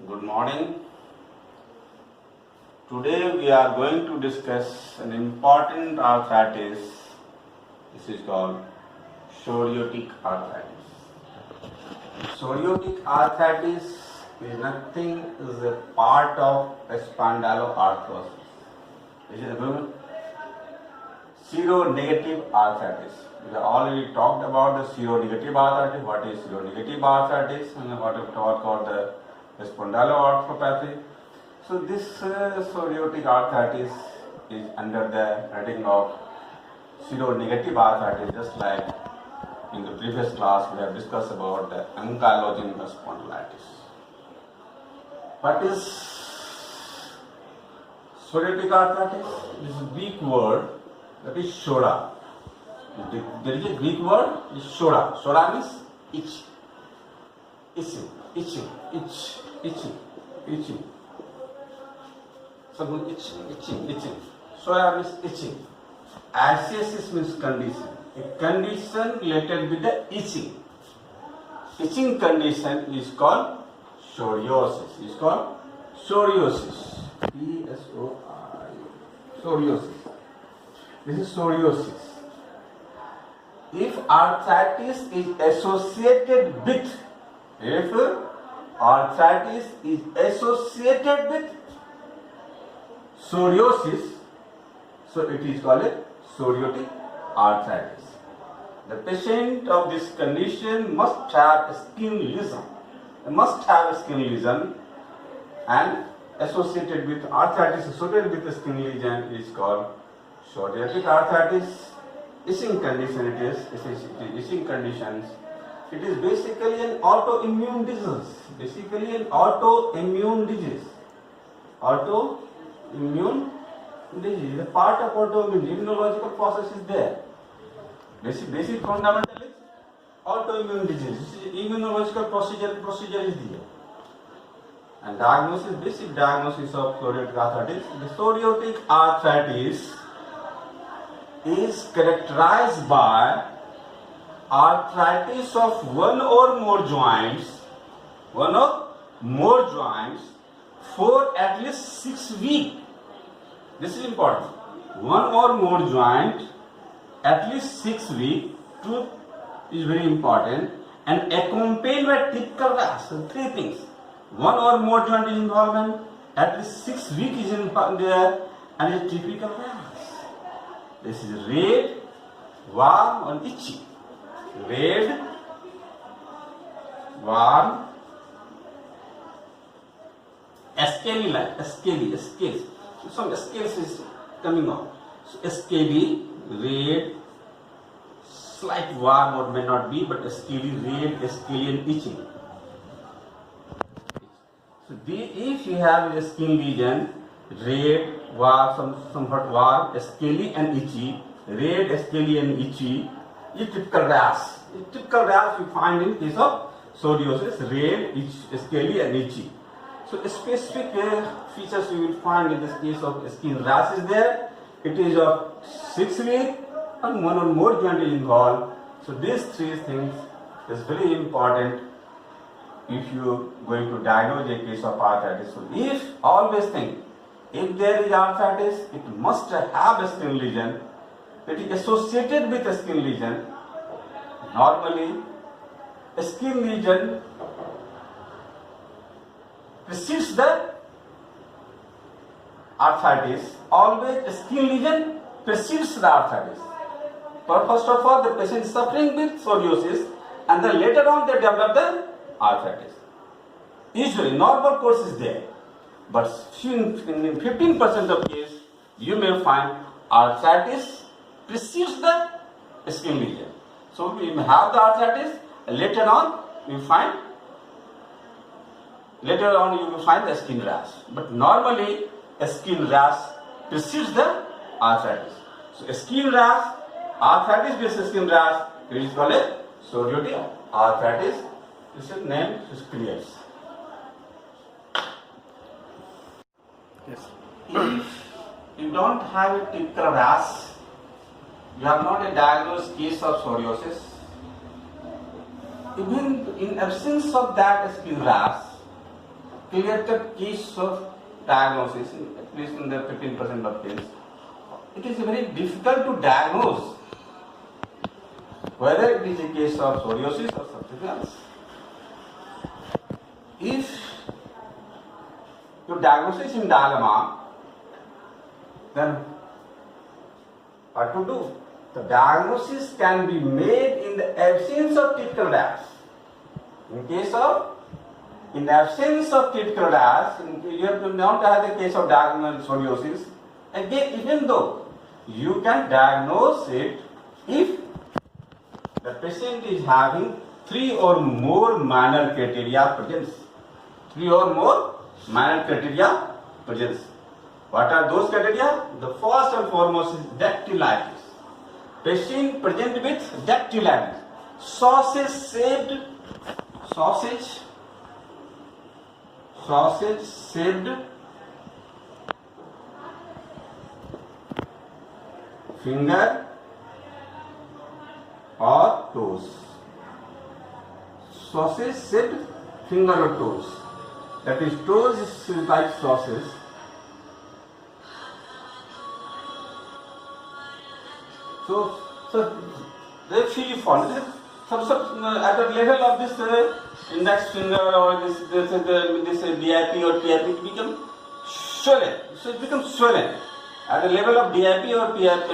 Good morning. Today we are going to discuss an important arthritis. This is called psoriatic arthritis. Psoriatic arthritis is nothing is a part of spondyloarthrosis. This is a seronegative arthritis. We have already talked about the seronegative arthritis. What is seronegative arthritis and what we talk about the spondyloarthropathy. So this psoriatic arthritis is under the heading of seronegative arthritis, just like in the previous class we have discussed about the ankylosing spondylitis. What is psoriatic arthritis? This is a Greek word, that is psora. There is a Greek word, is psora. Psora means itch, itching. So itching. Psora means itching. Asciasis means condition. A condition related with the itching. Itching condition is called psoriasis. Psoriasis. Psoriasis. This is psoriasis. If arthritis is associated with psoriasis, so it is called a psoriatic arthritis. The patient of this condition must have a skin lesion. And associated with arthritis associated with the skin lesion is called psoriatic arthritis. Itching condition it is itching conditions. It is basically an autoimmune disease. The part of autoimmune immunological process is there. Basic fundamental is autoimmune disease. Immunological procedure is there. And basic diagnosis of psoriatic arthritis. The psoriatic arthritis is characterized by arthritis of one or more joints for at least 6 weeks. This is important. One or more joint at least 6 weeks. Truth is very important. And accompanied by typical rash. So 3 things. One or more joint is involvement. At least 6 weeks is in there, and a typical rash. This is red, warm, and itchy. Red, warm, scaly. So some scales is coming out. So scaly, red, slight warm or may not be, but scaly, red, scaly, and itching. So if you have a skin lesion, red, warm, somewhat warm, scaly and itchy, red, scaly and itchy, is typical rash. Typical rash you find in case of psoriasis, red, scaly and itchy. So specific features you will find in this case of skin rash is there. It is of 6 weeks and one or more joint is involved. So these 3 things is very important if you are going to diagnose a case of arthritis. So if there is arthritis, it must have a skin lesion. It is associated with a skin lesion. Normally, a skin lesion precedes the arthritis. Always a skin lesion precedes the arthritis. But first of all, the patient is suffering with psoriasis, and then later on they develop the arthritis. Usually, normal course is there. But in 15% of cases, you may find arthritis precedes the skin lesion. So we may have the arthritis, later on you will find the skin rash. But normally a skin rash precedes the arthritis. So a skin rash, arthritis based skin rash, it is called a psoriatic arthritis. This is name is clear. Yes. If you don't have a typical rash, you have not a diagnosed case of psoriasis. Even in absence of that skin rash, clear-cut case of diagnosis, at least in the 15% of cases. It is very difficult to diagnose whether it is a case of psoriasis or something else. If your diagnosis in dilemma, then what to do? The diagnosis can be made in the absence of typical rash. In the absence of typical rash, you have to not have the case of diagnosed psoriasis. Again, even though you can diagnose it if the patient is having 3 or more minor criteria present. 3 or more minor criteria present. What are those criteria? The first and foremost is dactylitis. Patient present with dactylitis. Sausage-shaped finger or toes. Sausage-shaped finger or toes. That is, toes is like sausage. So if you follow this, at the level of this index finger or this DIP or PIP, it becomes swollen. So it becomes swollen. At the level of DIP or PIP,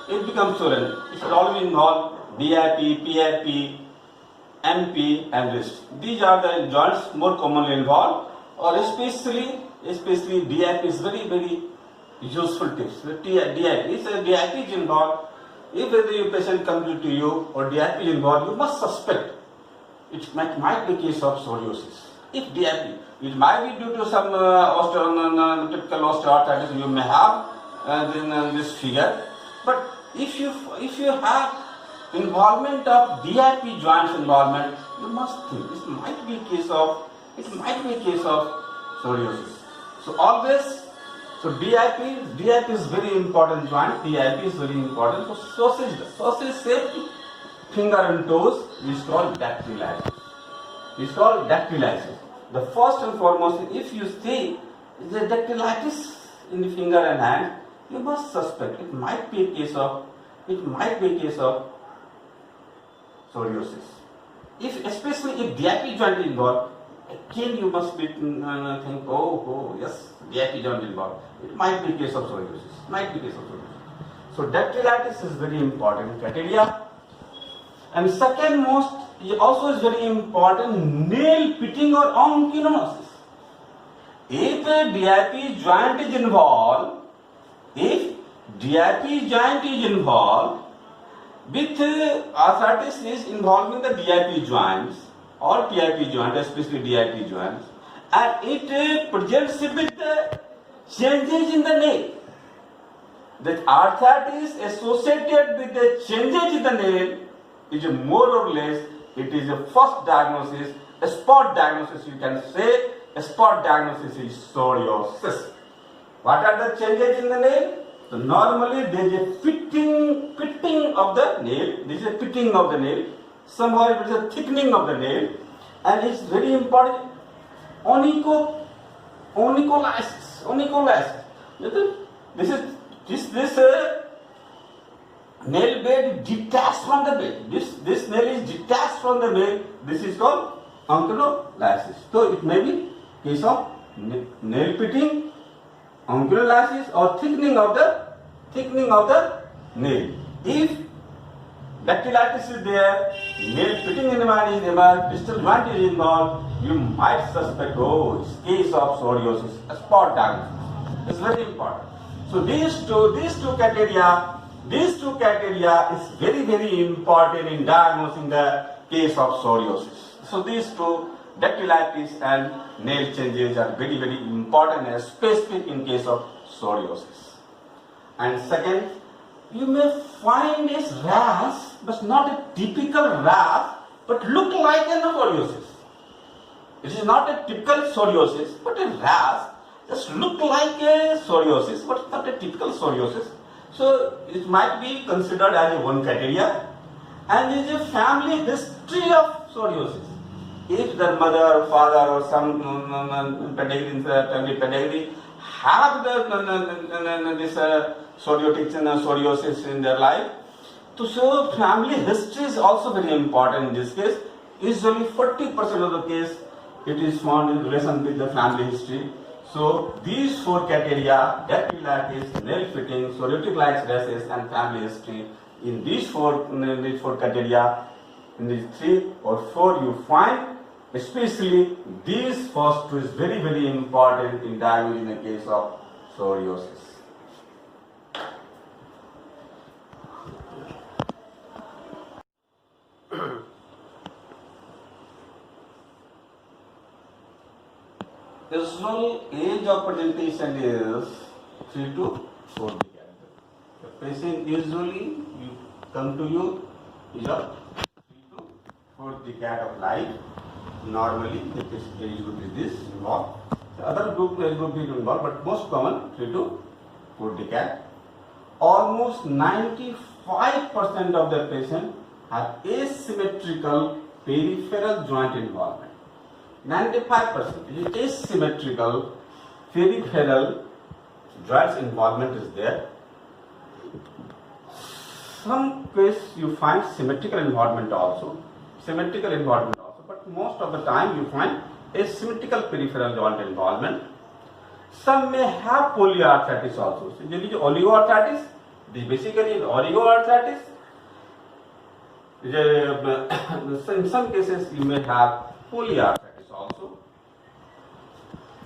it becomes swollen. It should always involve DIP, PIP, MP and wrist. These are the joints more commonly involved, or especially DIP is very useful tips. DIP is involved. If the patient comes to you or DIP is involved, you must suspect it might be a case of psoriasis. If DIP, it might be due to some typical osteoarthritis you may have this figure. But if you have involvement of DIP joints involvement, you must think this might be a case of psoriasis. So always. So DIP is very important joint. DIP is very important. So sausage-shaped finger and toes is called dactylitis. The first and foremost, if you see the dactylitis in the finger and hand, you must suspect it might be a case of psoriasis. Especially if DIP joint is involved, again you must be think, yes, DIP joint involved. It might be a case of psoriasis. So dactylitis is very important criteria. And second most also is very important, nail pitting or ankylosis. If a DIP joint is involved, with arthritis is involving the DIP joints or PIP joint, especially DIP joints, and it presents with changes in the nail. The arthritis associated with the changes in the nail is more or less, it is a first diagnosis, a spot diagnosis, you can say. A spot diagnosis is psoriasis. What are the changes in the nail? So normally there is a pitting of the nail. This is a pitting of the nail. Somehow it is a thickening of the nail, and it's very important. Onycholysis. This nail bed detached from the bed. This nail is detached from the bed. This is called ankylolysis. So it may be case of nail pitting, ankylolysis, or thickening of the nail. If dactylitis is there, nail pitting is there, distal joint is involved, you might suspect, it's case of psoriasis, a spot diagnosis. It's very important. So these two criteria is very important in diagnosing the case of psoriasis. So these two, dactylitis and nail changes, are very important and specific in case of psoriasis. And second, you may find a rash, but not a typical rash, but look like a psoriasis. It is not a typical psoriasis, but a rash just look like a psoriasis, but not a typical psoriasis. So it might be considered as a one criteria, and there is a family history of psoriasis. if their mother, father, or some pedigree, family pedigree have this psoriasis in their life, so family history is also very important in this case. Usually 40% of the case it is found in relation with the family history. So these four criteria, dactylitis, nail fitting, psoriatic-like rashes, and family history, in these four criteria, in these 3 or 4 you find, especially these first two is very, very important in diagnosing the case of psoriasis. Usual age of presentation is 3 to 4 decades. The patient usually come to you is of 3 to 4 decade of life. Normally, the age group is this involved. The other group age group is involved, but most common 3 to 4 decade. Almost 95% of the patient have asymmetrical peripheral joint involvement. 95% is asymmetrical peripheral joints involvement is there. Some case you find symmetrical involvement also, but most of the time you find asymmetrical peripheral joint involvement. Some may have polyarthritis also. So there is oligoarthritis. This basically is oligoarthritis. In some cases you may have polyarthritis also.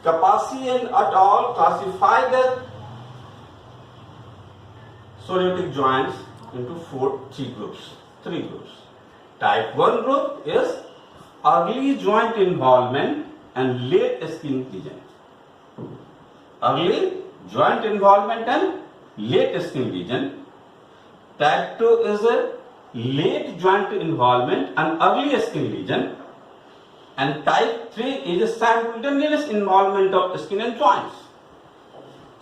Kapasi and et al. Classify the psoriatic joints into 3 groups. Type 1 group is early joint involvement and late skin lesion. Early joint involvement and late skin lesion. Type 2 is a late joint involvement and early skin lesion. And type 3 is a simultaneous involvement of skin and joints.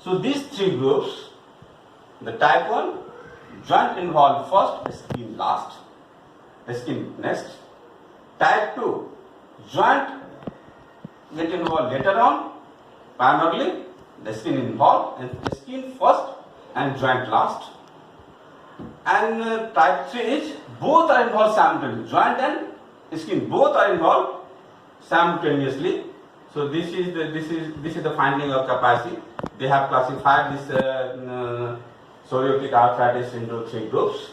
So these 3 groups, the type 1, joint involved first, skin last, skin next. Type 2, joint get involved later on, primarily the skin involved, and skin first and joint last. And type 3 is both are involved simultaneously, joint and skin both are involved simultaneously. So this is the finding of Kapasi. They have classified this psoriatic arthritis into 3 groups.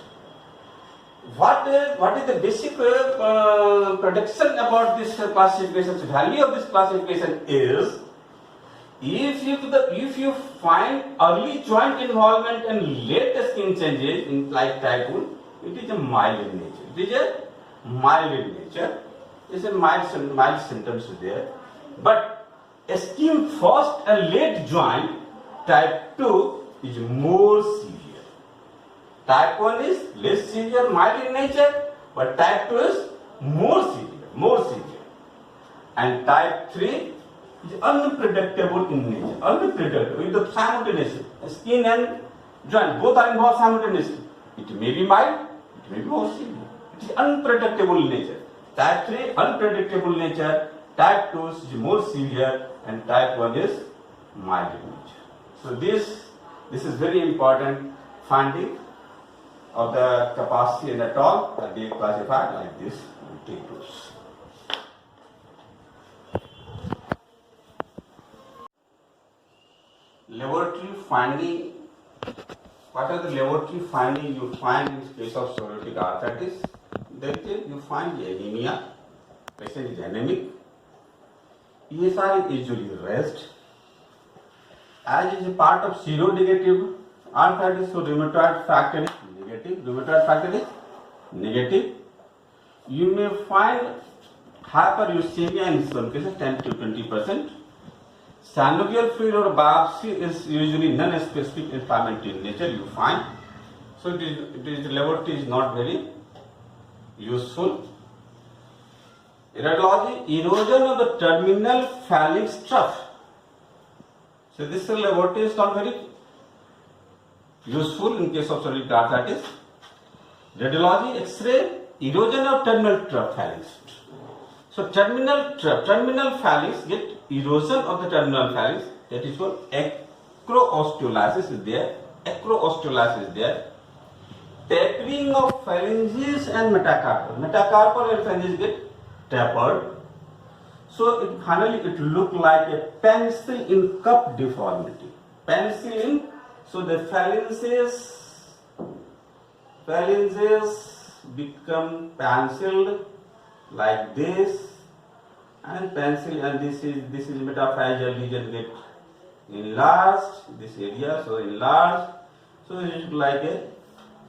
What is the basic prediction about this classification? The value of this classification is if you find early joint involvement and late skin changes in like type 1, it is a mild in nature. It's a mild symptoms there. But skin first and late joint, type 2 is more severe. Type 1 is less severe, mild in nature, but type 2 is more severe. And type 3 is unpredictable in nature. Unpredictable with the simultaneous skin and joint both are involved simultaneously. It may be mild, it may be more severe. It is unpredictable in nature. Type 3 unpredictable nature, type 2 is more severe, and type 1 is mild in nature. So this is very important finding of the Kapasi and et al. That they classified like this in 3 groups. Laboratory finding. What are the laboratory findings you find in case of psoriatic arthritis? Then you find anemia. Patient is anemic. ESR is usually raised. As is a part of seronegative arthritis, so rheumatoid factor is negative. You may find hyperuricemia in some cases, 10 to 20%. Synovial fluid or biopsy is usually non-specific inflammatory in nature, you find. So the laboratory is not very useful. Radiology, erosion of the terminal phalanx trough. So this laboratory is not very useful in case of psoriatic arthritis. Radiology, X-ray, erosion of terminal trough phalanx. So terminal phalanx get erosion of the terminal phalanx, that is called acroosteolysis is there. Acroosteolysis is there. Tapering of phalanges and metacarpal. Metacarpal and phalanges get tapered. So finally it look like a pencil in cup deformity. Pencil in, so the phalanges become penciled like this, and pencil, and this is metaphalangeal region get enlarged, this area, so enlarged. So it is like a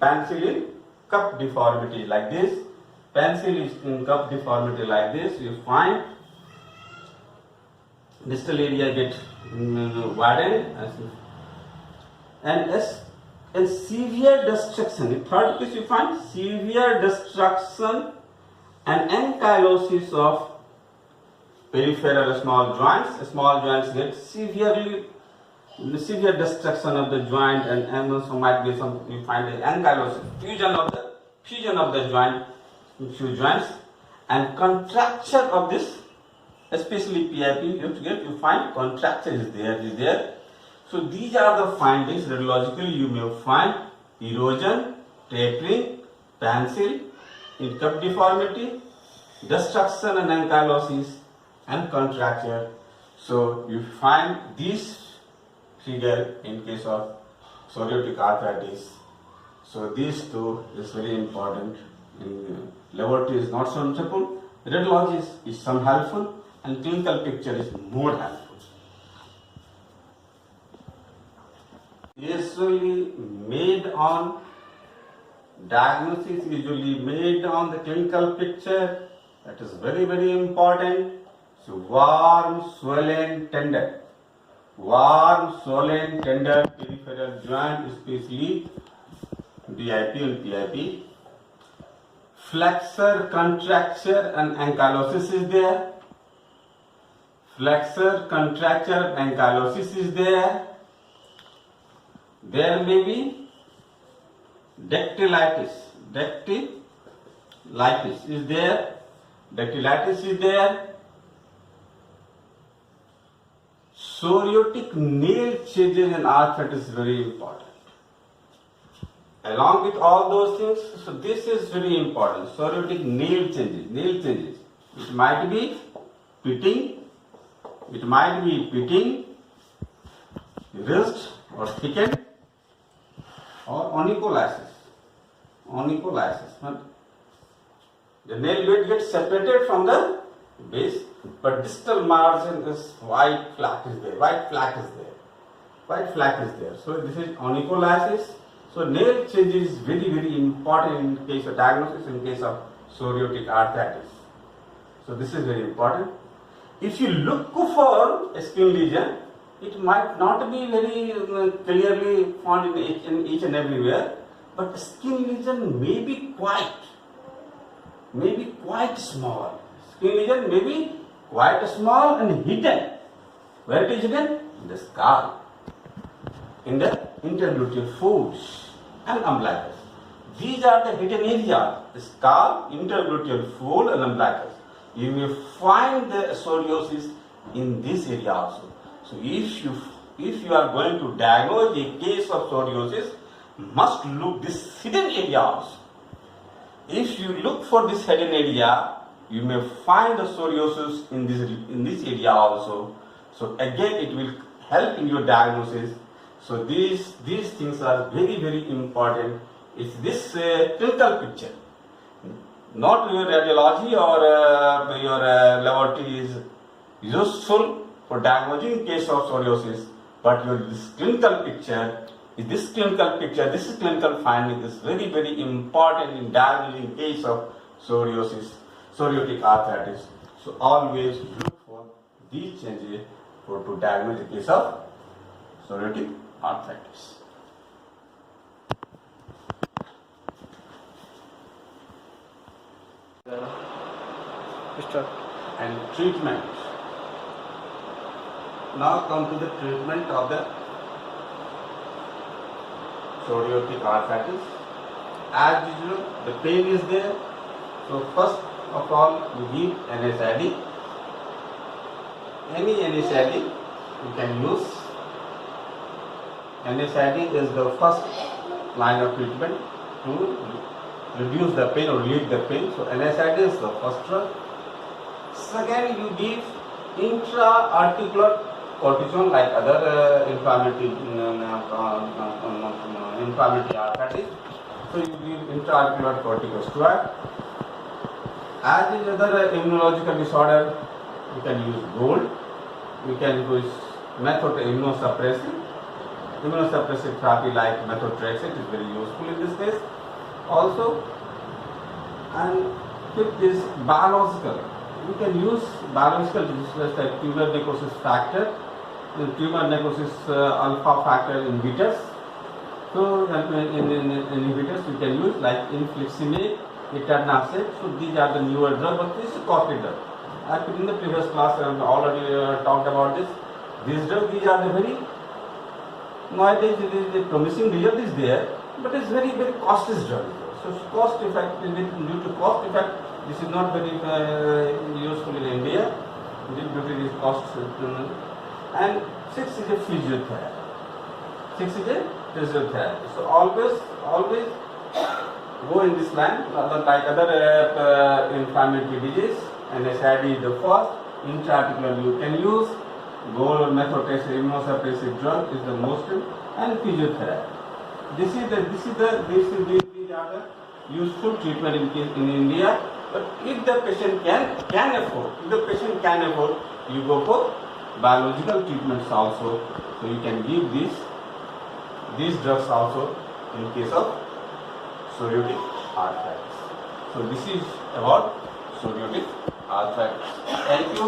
pencil in cup deformity like this. Pencil is in cup deformity like this. You find distal area get widened, and as severe destruction. In third case, you find severe destruction and ankylosis of peripheral small joints. Small joints get severe destruction of the joint, and also might be some, you find the ankylosis, fusion of the joint, few joints, and contracture of this, especially PIP. You find contracture is there. So these are the findings. Radiologically, you may find erosion, tapering, pencil, in cup deformity, destruction and ankylosis, and contracture. So you find this figure in case of psoriatic arthritis. So these two is very important. In laboratory is not so simple. Radiology is some helpful, and clinical picture is more helpful. Usually made on diagnosis, usually made on the clinical picture. That is very, very important. So warm, swollen, tender. Warm, swollen, tender peripheral joint, especially BIP and PIP. Flexor, contracture and ankylosis is there. Flexor, contracture and ankylosis is there. There may be dactylitis. Dactylitis is there. Dactylitis is there. Psoriatic nail changes in arthritis is very important. Along with all those things, so this is very important. Psoriatic nail changes. It might be pitting, wrist or thickened, or onycholysis. The nail bed gets separated from the base, but distal margin is white flack is there. So this is onycholysis. So nail change is very, very important in case of diagnosis, in case of psoriatic arthritis. So this is very important. If you look for a skin lesion, it might not be very clearly found in each and everywhere, but skin lesion may be quite small. Skin lesion may be quite small and hidden. Where it is hidden? In the skull, in the intergluteal folds and umbilicus. These are the hidden areas: the skull, intergluteal fold and umbilicus. You may find the psoriasis in this area also. So if you are going to diagnose a case of psoriasis, must look this hidden area also. If you look for this hidden area, you may find the psoriasis in this area also. So again, it will help in your diagnosis. So these things are very, very important. It's this clinical picture. Not your radiology or your laboratory is useful for diagnosing case of psoriasis, but this clinical picture, this clinical finding is very, very important in diagnosing case of psoriatic arthritis. So always look for these changes to diagnose the case of psoriatic arthritis. And treatment. Now come to the treatment of the psoriatic arthritis. As usual, the pain is there. So first of all, you give NSAID. Any NSAID you can use. NSAID is the first line of treatment to reduce the pain or relieve the pain. So NSAID is the first drug. Second, you give intra-articular cortisone like other inflammatory arthritis. So you give intra-articular corticosteroid. As in other immunological disorder, you can use gold. You can use immunosuppressive therapy like methotrexate is very useful in this case. Also, and fifth is biological. You can use biological diseases like tumor necrosis factor, tumor necrosis alpha factor inhibitors. So inhibitors you can use like infliximab, etanercept. So these are the newer drugs, but this is costly drug. In the previous class I already talked about this. These drugs, these are the very, nowadays it is the promising result is there, but it's very costly drug. So cost effect, due to cost effect, this is not very useful in India due to this cost. And sixth is a physiotherapy. So always go in this line, like other inflammatory disease. NSAID is the first. Intra-articular you can use. Gold, methotrexate, immunosuppressive drug is the most, and physiotherapy. These are the useful treatment in India. But if the patient can afford, you go for biological treatments also. So you can give these drugs also in case of psoriatic arthritis. So this is about psoriatic arthritis. Thank you.